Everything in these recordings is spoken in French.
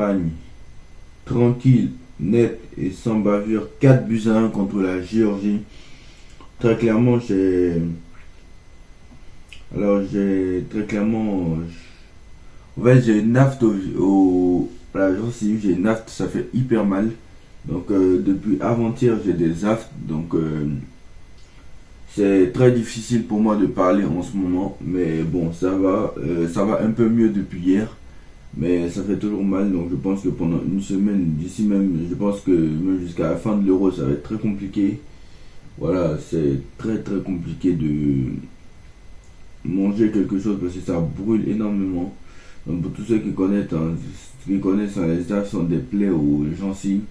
l'Espagne, tranquille, net et sans bavure, 4-1 contre la Géorgie. Très clairement, j'ai très clairement, en fait, j'ai une afte la gencive, j'ai une afte, ça fait hyper mal. Donc depuis avant-hier, j'ai des aftes, donc c'est très difficile pour moi de parler en ce moment, mais bon, ça va un peu mieux depuis hier, mais ça fait toujours mal, donc je pense que pendant une semaine, d'ici même, je pense que même jusqu'à la fin de l'Euro, ça va être très compliqué. Voilà, c'est très très compliqué de manger quelque chose parce que ça brûle énormément. Donc pour tous ceux qui connaissent les aftes sont des plaies aux gencives,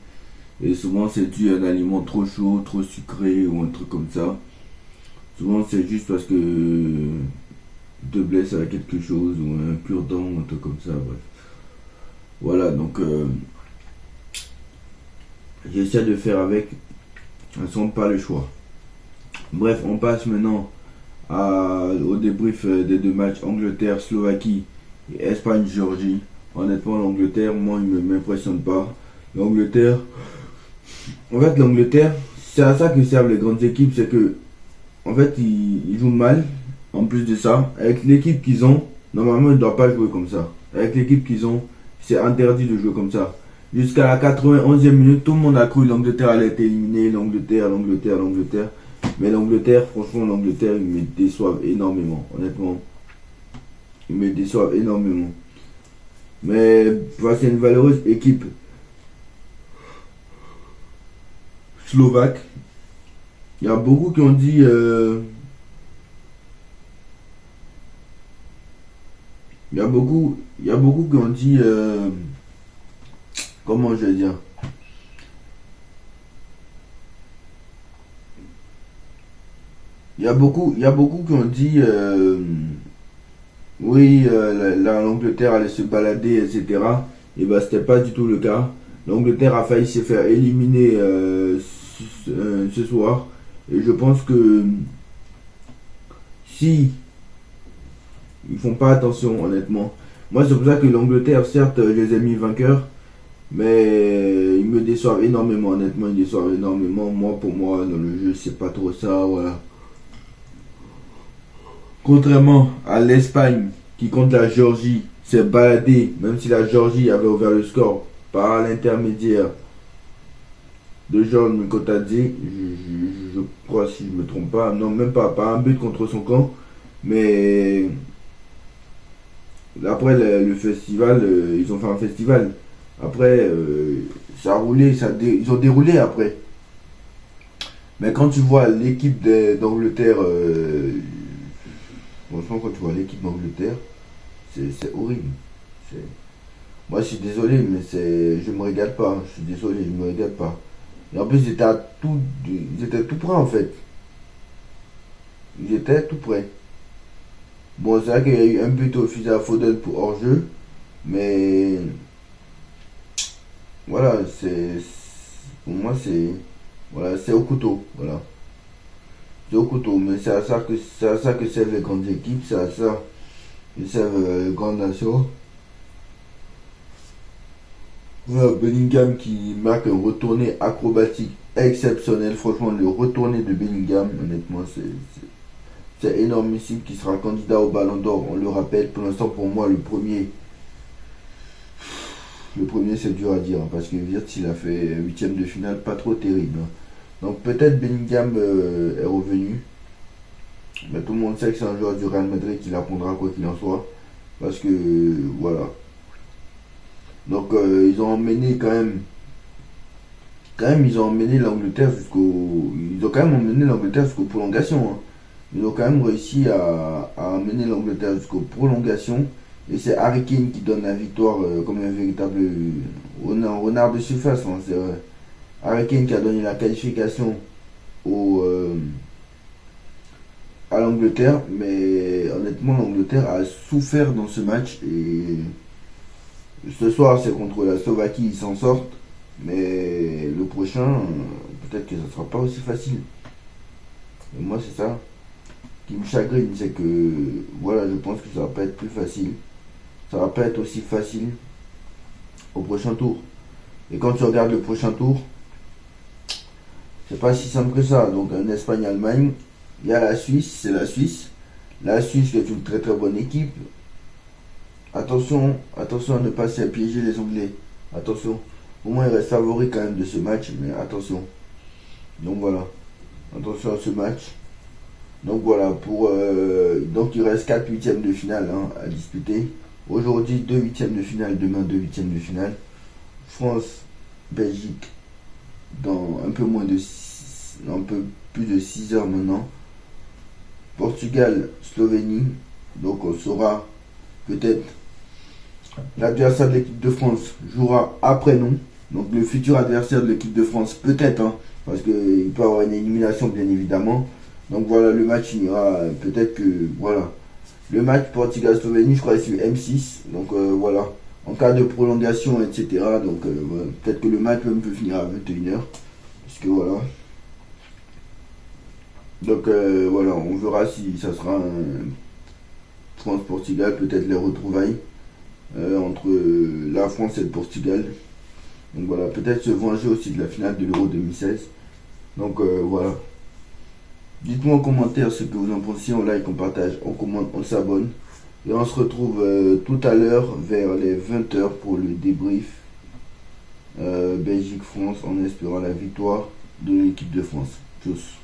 et souvent c'est dû à un aliment trop chaud, trop sucré ou un truc comme ça. Souvent, c'est juste parce que te blesse avec quelque chose ou un cure-dent ou un truc comme ça. Bref. Voilà, donc j'essaie de faire avec. Elles sont pas le choix. Bref, on passe maintenant au débrief des deux matchs Angleterre-Slovaquie et Espagne-Géorgie. Honnêtement, l'Angleterre, moi, il ne m'impressionne pas. L'Angleterre, en fait, l'Angleterre, c'est à ça que servent les grandes équipes, c'est que en fait, ils jouent mal. En plus de ça, avec l'équipe qu'ils ont, normalement, ils ne doivent pas jouer comme ça. Avec l'équipe qu'ils ont, c'est interdit de jouer comme ça. Jusqu'à la 91e minute, tout le monde a cru que l'Angleterre allait être éliminée. L'Angleterre. Mais l'Angleterre, franchement, l'Angleterre, ils me déçoivent énormément. Honnêtement, ils me déçoivent énormément. Mais c'est une valeureuse équipe slovaque. Il y a beaucoup qui ont dit. Il y a beaucoup qui ont dit. Comment je vais dire. Il y a beaucoup qui ont dit. Oui, l'Angleterre allait se balader, etc. Et bah, c'était pas du tout le cas. L'Angleterre a failli se faire éliminer ce soir. Et je pense que si ils font pas attention, honnêtement. Moi, c'est pour ça que l'Angleterre, certes, je les ai mis vainqueurs, mais ils me déçoivent énormément, honnêtement, ils déçoivent énormément. Moi, pour moi, dans le jeu, c'est pas trop ça, voilà. Contrairement à l'Espagne, qui contre la Géorgie s'est baladée, même si la Géorgie avait ouvert le score par l'intermédiaire de John Mikotadze, je crois si je ne me trompe pas, non même pas un but contre son camp, mais après le festival, ils ont fait un festival, après ça a roulé, ils ont déroulé après, mais quand tu vois l'équipe d'Angleterre, franchement quand tu vois l'équipe d'Angleterre, c'est horrible, moi je suis désolé, mais je me régale pas, je suis désolé, je me régale pas. Et en plus, ils étaient tout près en fait. Ils étaient tout près. Bon, c'est vrai qu'il y a eu un but au fusil à Foden pour hors-jeu. Mais voilà, pour moi, voilà, c'est au couteau. Voilà. C'est au couteau. Mais c'est à ça que servent les grandes équipes. C'est à ça que servent les grandes nations. Voilà, Bellingham qui marque un retourné acrobatique exceptionnel. Franchement, le retourné de Bellingham, honnêtement, c'est énormissime, qui sera candidat au Ballon d'Or. On le rappelle, pour l'instant, pour moi, le premier c'est dur à dire, hein, parce que Wirtz, il a fait huitième de finale, pas trop terrible, hein. Donc peut-être Bellingham est revenu. Mais tout le monde sait que c'est un joueur du Real Madrid qui l'apprendra quoi qu'il en soit. Parce que, voilà. Donc ils ont emmené ils ont emmené l'Angleterre jusqu'aux prolongations, hein. Ils ont quand même réussi à emmener l'Angleterre jusqu'aux prolongations. Et c'est Harry Kane qui donne la victoire comme un véritable renard de surface, hein. C'est Harry Kane qui a donné la qualification au, à l'Angleterre. Mais honnêtement, l'Angleterre a souffert dans ce match. Et ce soir, c'est contre la Slovaquie, ils s'en sortent. Mais le prochain, peut-être que ça ne sera pas aussi facile. Et moi, c'est ça qui me chagrine, c'est que voilà, je pense que ça va pas être plus facile. Ça va pas être aussi facile. au prochain tour. Et quand tu regardes le prochain tour, c'est pas si simple que ça. Donc en Espagne-Allemagne, il y a la Suisse, c'est la Suisse. La Suisse qui est une très très bonne équipe. Attention, attention à ne pas se piéger les Anglais. Attention. Au moins il reste favori quand même de ce match, mais attention. Donc voilà. Attention à ce match. Donc voilà, donc il reste 4 huitièmes de finale à disputer. Aujourd'hui 2 huitièmes de finale, demain 2 huitièmes de finale. France, Belgique dans un peu plus de 6 heures maintenant. Portugal, Slovénie. Donc on saura peut-être l'adversaire de l'équipe de France jouera après nous. Donc le futur adversaire de l'équipe de France peut-être, parce qu'il peut y avoir une élimination bien évidemment. Donc voilà, le match finira peut-être que voilà. Le match Portugal-Slovénie, je crois que c'est M6. Donc voilà. En cas de prolongation, etc. Donc voilà. Peut-être que le match même peut finir à 21h. Parce que voilà. Donc voilà, on verra si ça sera un France-Portugal, peut-être les retrouvailles entre la France et le Portugal. Donc voilà, peut-être se venger aussi de la finale de l'Euro 2016. Donc voilà. Dites-moi en commentaire ce que vous en pensez, on like, on partage, on commente, on s'abonne. Et on se retrouve tout à l'heure vers les 20h pour le débrief Belgique-France en espérant la victoire de l'équipe de France. Tchuss.